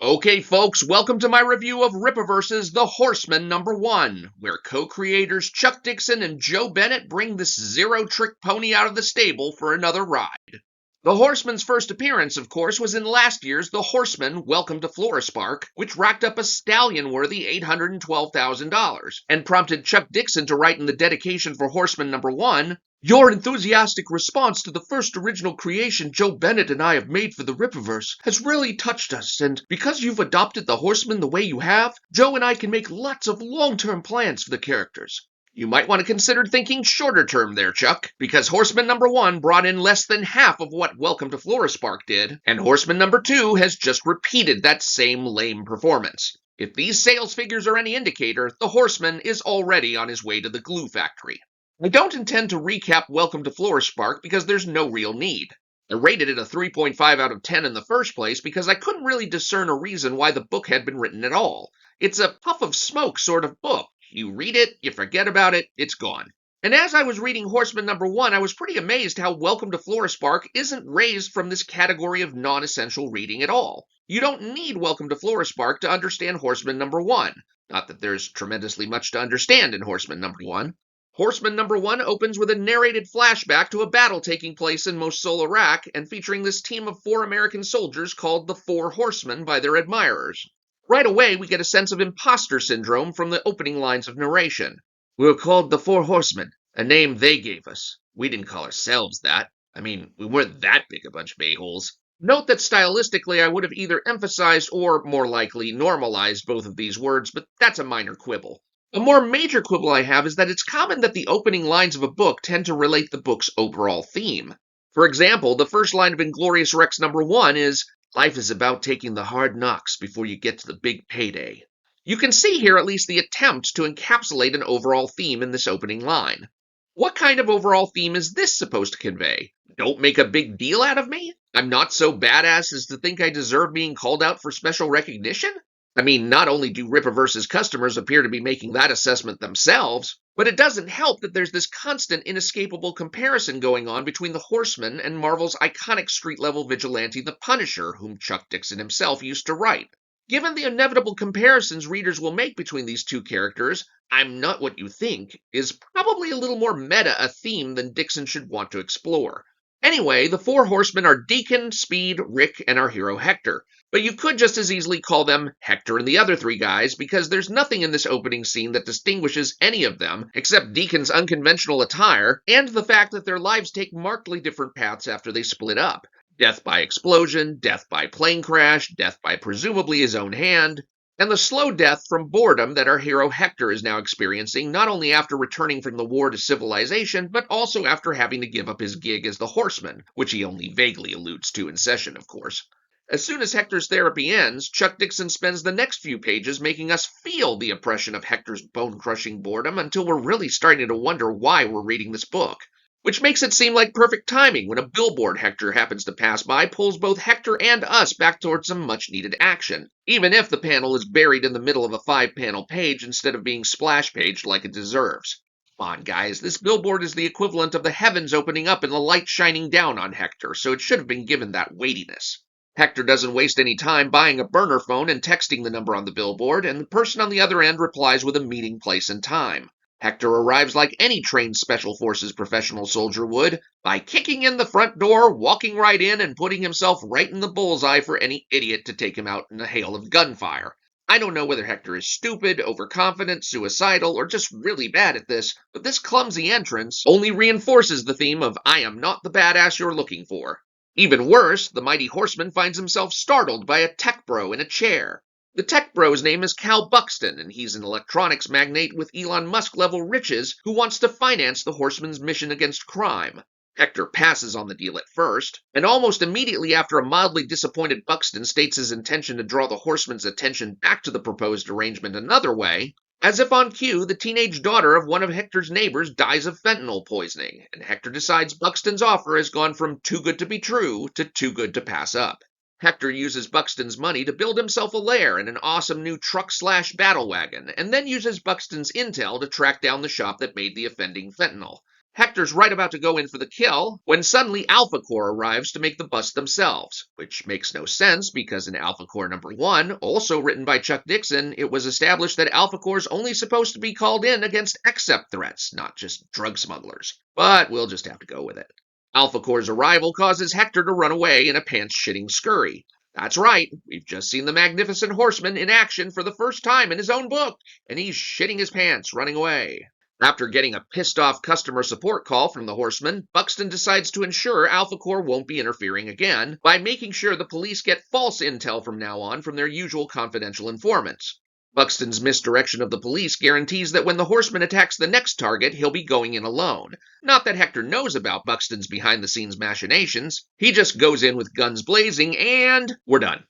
Okay, folks, welcome to my review of Rippaverse's The Horseman #1, where co-creators Chuck Dixon and Joe Bennett bring this zero-trick pony out of the stable for another ride. The Horseman's first appearance, of course, was in last year's The Horseman Welcome to Florespark, which racked up a stallion-worthy $812,000, and prompted Chuck Dixon to write in the dedication for Horseman #1, "Your enthusiastic response to the first original creation Joe Bennett and I have made for the Rippaverse has really touched us, and because you've adopted the Horseman the way you have, Joe and I can make lots of long-term plans for the characters." You might want to consider thinking shorter term there, Chuck, because Horseman #1 brought in less than half of what Welcome to Florespark did, and Horseman #2 has just repeated that same lame performance. If these sales figures are any indicator, the Horseman is already on his way to the glue factory. I don't intend to recap Welcome to Florespark because there's no real need. I rated it a 3.5 out of 10 in the first place because I couldn't really discern a reason why the book had been written at all. It's a puff of smoke sort of book. You read it, you forget about it, it's gone. And as I was reading Horseman #1, I was pretty amazed how Welcome to Florespark isn't raised from this category of non-essential reading at all. You don't need Welcome to Florespark to understand Horseman #1. Not that there's tremendously much to understand in Horseman #1. Horseman #1 opens with a narrated flashback to a battle taking place in Mosul, Iraq, and featuring this team of 4 American soldiers called the Four Horsemen by their admirers. Right away, we get a sense of imposter syndrome from the opening lines of narration. "We were called the Four Horsemen, a name they gave us. We didn't call ourselves that. I mean, we weren't that big a bunch of a-holes." Note that stylistically I would have either emphasized or, more likely, normalized both of these words, but that's a minor quibble. A more major quibble I have is that it's common that the opening lines of a book tend to relate the book's overall theme. For example, the first line of Inglorious Rex #1 is, "Life is about taking the hard knocks before you get to the big payday." You can see here at least the attempt to encapsulate an overall theme in this opening line. What kind of overall theme is this supposed to convey? Don't make a big deal out of me? I'm not so badass as to think I deserve being called out for special recognition? I mean, not only do Rippaverse's customers appear to be making that assessment themselves, but it doesn't help that there's this constant, inescapable comparison going on between the Horseman and Marvel's iconic street-level vigilante the Punisher, whom Chuck Dixon himself used to write. Given the inevitable comparisons readers will make between these two characters, "I'm not what you think" is probably a little more meta a theme than Dixon should want to explore. Anyway, the 4 Horsemen are Deacon, Speed, Rick, and our hero Hector. But you could just as easily call them Hector and the other 3 guys, because there's nothing in this opening scene that distinguishes any of them, except Deacon's unconventional attire, and the fact that their lives take markedly different paths after they split up. Death by explosion, death by plane crash, death by presumably his own hand, and the slow death from boredom that our hero Hector is now experiencing, not only after returning from the war to civilization, but also after having to give up his gig as the Horseman, which he only vaguely alludes to in session, of course. As soon as Hector's therapy ends, Chuck Dixon spends the next few pages making us feel the oppression of Hector's bone-crushing boredom until we're really starting to wonder why we're reading this book. Which makes it seem like perfect timing when a billboard Hector happens to pass by pulls both Hector and us back towards some much-needed action, even if the panel is buried in the middle of a 5-panel page instead of being splash-paged like it deserves. Come on, guys, this billboard is the equivalent of the heavens opening up and the light shining down on Hector, so it should have been given that weightiness. Hector doesn't waste any time buying a burner phone and texting the number on the billboard, and the person on the other end replies with a meeting place and time. Hector arrives like any trained Special Forces professional soldier would, by kicking in the front door, walking right in, and putting himself right in the bullseye for any idiot to take him out in a hail of gunfire. I don't know whether Hector is stupid, overconfident, suicidal, or just really bad at this, but this clumsy entrance only reinforces the theme of "I am not the badass you're looking for." Even worse, the mighty Horseman finds himself startled by a tech bro in a chair. The tech bro's name is Cal Buxton, and he's an electronics magnate with Elon Musk-level riches who wants to finance the Horseman's mission against crime. Hector passes on the deal at first, and almost immediately after a mildly disappointed Buxton states his intention to draw the Horseman's attention back to the proposed arrangement another way, as if on cue, the teenage daughter of one of Hector's neighbors dies of fentanyl poisoning, and Hector decides Buxton's offer has gone from too good to be true to too good to pass up. Hector uses Buxton's money to build himself a lair and an awesome new truck-slash-battle wagon, and then uses Buxton's intel to track down the shop that made the offending fentanyl. Hector's right about to go in for the kill when suddenly Alphacore arrives to make the bust themselves, which makes no sense because in Alphacore number 1, also written by Chuck Dixon, it was established that Alphacore's only supposed to be called in against accept threats, not just drug smugglers. But we'll just have to go with it. Alphacore's arrival causes Hector to run away in a pants-shitting scurry. That's right, we've just seen the magnificent Horseman in action for the first time in his own book, and he's shitting his pants running away. After getting a pissed-off customer support call from the Horseman, Buxton decides to ensure Alphacore won't be interfering again by making sure the police get false intel from now on from their usual confidential informants. Buxton's misdirection of the police guarantees that when the Horseman attacks the next target, he'll be going in alone. Not that Hector knows about Buxton's behind-the-scenes machinations. He just goes in with guns blazing and we're done.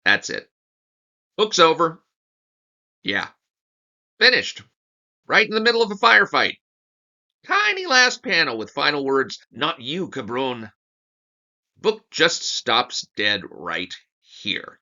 That's it. Book's over. Yeah. Finished. Right in the middle of a firefight. Tiny last panel with final words, "Not you, cabron." Book just stops dead right here.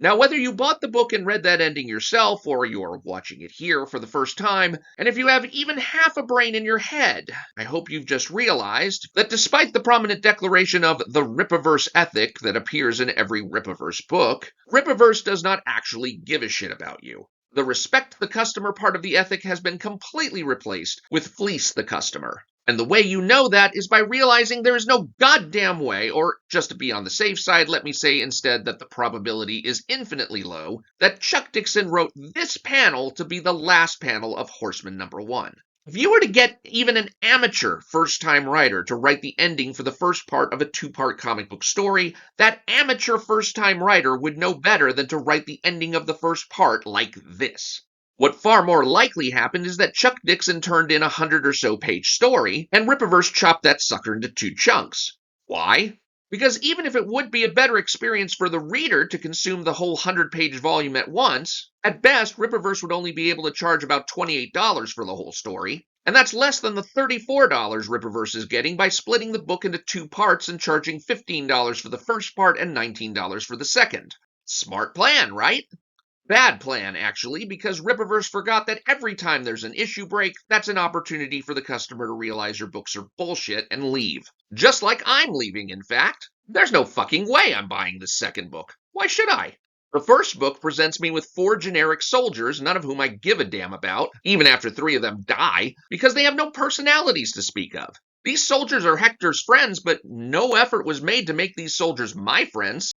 Now, whether you bought the book and read that ending yourself, or you're watching it here for the first time, and if you have even half a brain in your head, I hope you've just realized that despite the prominent declaration of the Rippaverse ethic that appears in every Rippaverse book, Rippaverse does not actually give a shit about you. The respect the customer part of the ethic has been completely replaced with fleece the customer. And the way you know that is by realizing there is no goddamn way, or just to be on the safe side, let me say instead that the probability is infinitely low, that Chuck Dixon wrote this panel to be the last panel of Horseman number 1. If you were to get even an amateur first-time writer to write the ending for the first part of a 2-part comic book story, that amateur first-time writer would know better than to write the ending of the first part like this. What far more likely happened is that Chuck Dixon turned in a 100 or so page story, and Rippaverse chopped that sucker into 2 chunks. Why? Because even if it would be a better experience for the reader to consume the whole 100-page volume at once, at best, Rippaverse would only be able to charge about $28 for the whole story, and that's less than the $34 Rippaverse is getting by splitting the book into 2 parts and charging $15 for the first part and $19 for the second. Smart plan, right? Bad plan, actually, because Rippaverse forgot that every time there's an issue break, that's an opportunity for the customer to realize your books are bullshit and leave. Just like I'm leaving, in fact. There's no fucking way I'm buying this second book. Why should I? The first book presents me with 4 generic soldiers, none of whom I give a damn about, even after 3 of them die, because they have no personalities to speak of. These soldiers are Hector's friends, but no effort was made to make these soldiers my friends.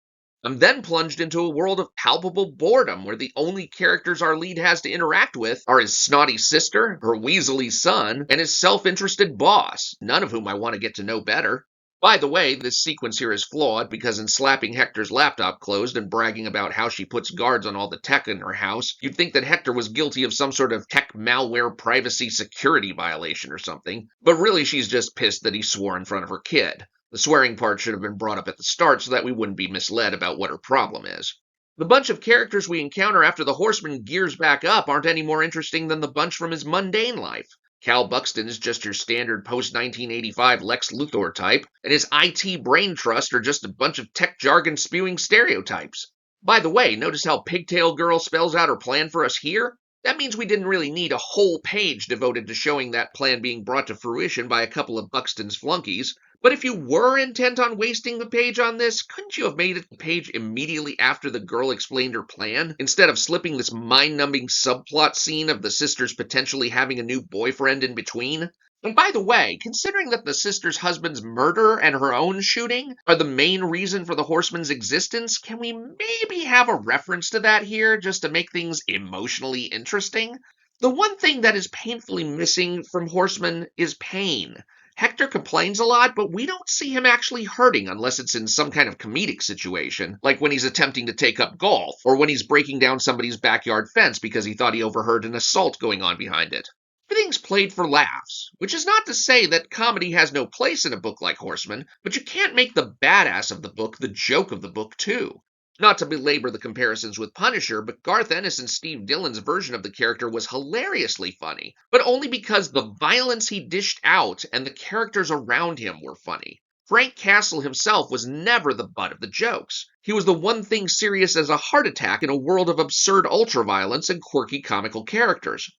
I'm then plunged into a world of palpable boredom where the only characters our lead has to interact with are his snotty sister, her weaselly son, and his self-interested boss, none of whom I want to get to know better. By the way, this sequence here is flawed because in slapping Hector's laptop closed and bragging about how she puts guards on all the tech in her house, you'd think that Hector was guilty of some sort of tech malware privacy security violation or something, but really she's just pissed that he swore in front of her kid. The swearing part should have been brought up at the start so that we wouldn't be misled about what her problem is. The bunch of characters we encounter after the Horseman gears back up aren't any more interesting than the bunch from his mundane life. Cal Buxton is just your standard post-1985 Lex Luthor type, and his IT brain trust are just a bunch of tech jargon spewing stereotypes. By the way, notice how Pigtail Girl spells out her plan for us here? That means we didn't really need a whole page devoted to showing that plan being brought to fruition by a couple of Buxton's flunkies. But if you were intent on wasting the page on this, couldn't you have made it the page immediately after the girl explained her plan, instead of slipping this mind-numbing subplot scene of the sisters potentially having a new boyfriend in between? And by the way, considering that the sister's husband's murder and her own shooting are the main reason for the Horseman's existence, can we maybe have a reference to that here just to make things emotionally interesting? The one thing that is painfully missing from Horseman is pain. Hector complains a lot, but we don't see him actually hurting unless it's in some kind of comedic situation, like when he's attempting to take up golf, or when he's breaking down somebody's backyard fence because he thought he overheard an assault going on behind it. Everything's played for laughs, which is not to say that comedy has no place in a book like Horseman, but you can't make the badass of the book the joke of the book too. Not to belabor the comparisons with Punisher, but Garth Ennis and Steve Dillon's version of the character was hilariously funny, but only because the violence he dished out and the characters around him were funny. Frank Castle himself was never the butt of the jokes. He was the one thing serious as a heart attack in a world of absurd ultraviolence and quirky comical characters.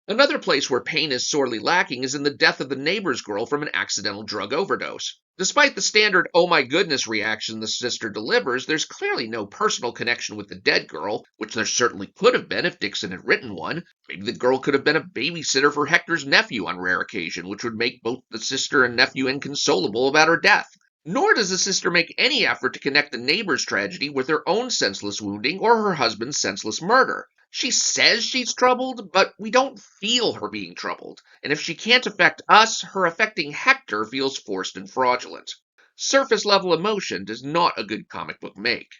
Another place where pain is sorely lacking is in the death of the neighbor's girl from an accidental drug overdose. Despite the standard oh my goodness reaction the sister delivers, there's clearly no personal connection with the dead girl, which there certainly could have been if Dixon had written one. Maybe the girl could have been a babysitter for Hector's nephew on rare occasion, which would make both the sister and nephew inconsolable about her death. Nor does the sister make any effort to connect the neighbor's tragedy with her own senseless wounding or her husband's senseless murder. She says she's troubled, but we don't feel her being troubled. And if she can't affect us, her affecting Hector feels forced and fraudulent. Surface level emotion does not a good comic book make.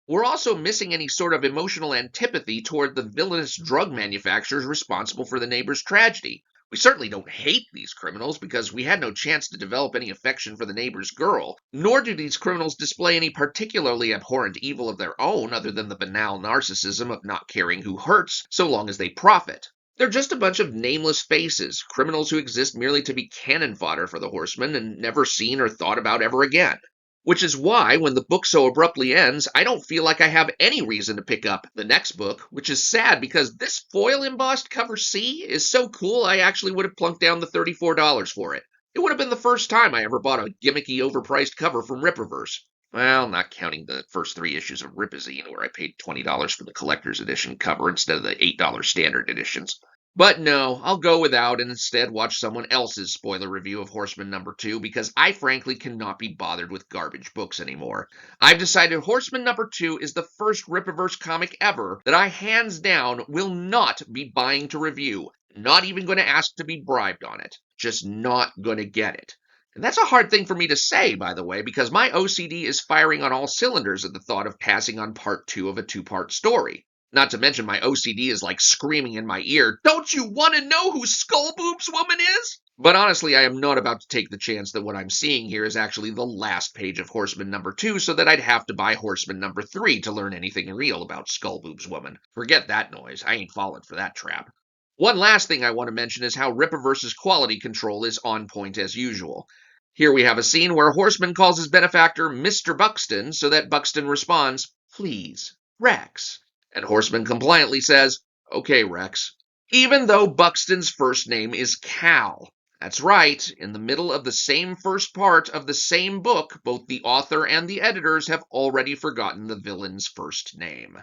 We're also missing any sort of emotional antipathy toward the villainous drug manufacturers responsible for the neighbor's tragedy. We certainly don't hate these criminals because we had no chance to develop any affection for the neighbor's girl, nor do these criminals display any particularly abhorrent evil of their own other than the banal narcissism of not caring who hurts so long as they profit. They're just a bunch of nameless faces, criminals who exist merely to be cannon fodder for the Horseman and never seen or thought about ever again. Which is why, when the book so abruptly ends, I don't feel like I have any reason to pick up the next book, which is sad because this foil embossed cover C is so cool I actually would have plunked down the $34 for it. It would have been the first time I ever bought a gimmicky overpriced cover from Rippaverse. Well, not counting the first 3 issues of Rippazine where I paid $20 for the collector's edition cover instead of the $8 standard editions. But no, I'll go without and instead watch someone else's spoiler review of Horseman number 2 because I frankly cannot be bothered with garbage books anymore. I've decided Horseman number 2 is the first Rippaverse comic ever that I hands down will not be buying to review. Not even going to ask to be bribed on it. Just not going to get it. And that's a hard thing for me to say, by the way, because my OCD is firing on all cylinders at the thought of passing on part 2 of a 2-part story. Not to mention my OCD is like screaming in my ear, "Don't you want to know who Skullboob's woman is?" But honestly, I am not about to take the chance that what I'm seeing here is actually the last page of Horseman number 2 so that I'd have to buy Horseman number 3 to learn anything real about Skullboob's woman. Forget that noise. I ain't falling for that trap. One last thing I want to mention is how Rippaverse's quality control is on point as usual. Here we have a scene where Horseman calls his benefactor Mr. Buxton so that Buxton responds, "Please, Rex." And Horseman compliantly says, "Okay, Rex." Even though Buxton's first name is Cal. That's right, in the middle of the same first part of the same book, both the author and the editors have already forgotten the villain's first name.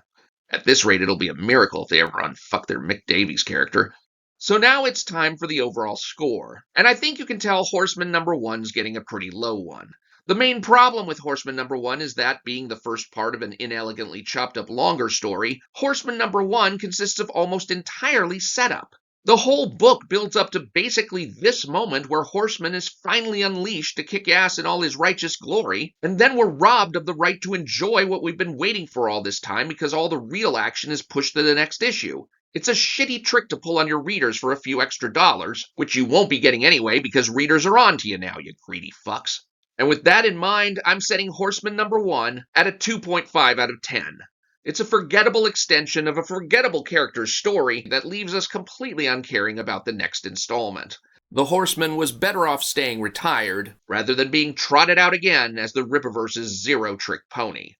At this rate, it'll be a miracle if they ever unfuck their Mick Davies character. So now it's time for the overall score, and I think you can tell Horseman number 1's getting a pretty low one. The main problem with Horseman number 1 is that, being the first part of an inelegantly chopped up longer story, Horseman number 1 consists of almost entirely setup. The whole book builds up to basically this moment where Horseman is finally unleashed to kick ass in all his righteous glory, and then we're robbed of the right to enjoy what we've been waiting for all this time because all the real action is pushed to the next issue. It's a shitty trick to pull on your readers for a few extra dollars, which you won't be getting anyway because readers are on to you now, you greedy fucks. And with that in mind, I'm setting Horseman number 1 at a 2.5 out of 10. It's a forgettable extension of a forgettable character's story that leaves us completely uncaring about the next installment. The Horseman was better off staying retired rather than being trotted out again as the Rippaverse's zero-trick pony.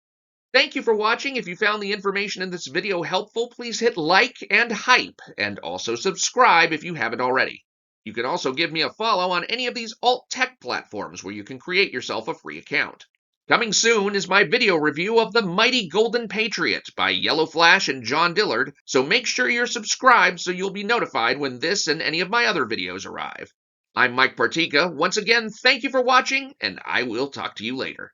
Thank you for watching. If you found the information in this video helpful, please hit like and hype, and also subscribe if you haven't already. You can also give me a follow on any of these alt-tech platforms where you can create yourself a free account. Coming soon is my video review of The Mighty Golden Patriot by Yellow Flash and John Dillard, so make sure you're subscribed so you'll be notified when this and any of my other videos arrive. I'm Mike Partika. Once again, thank you for watching, and I will talk to you later.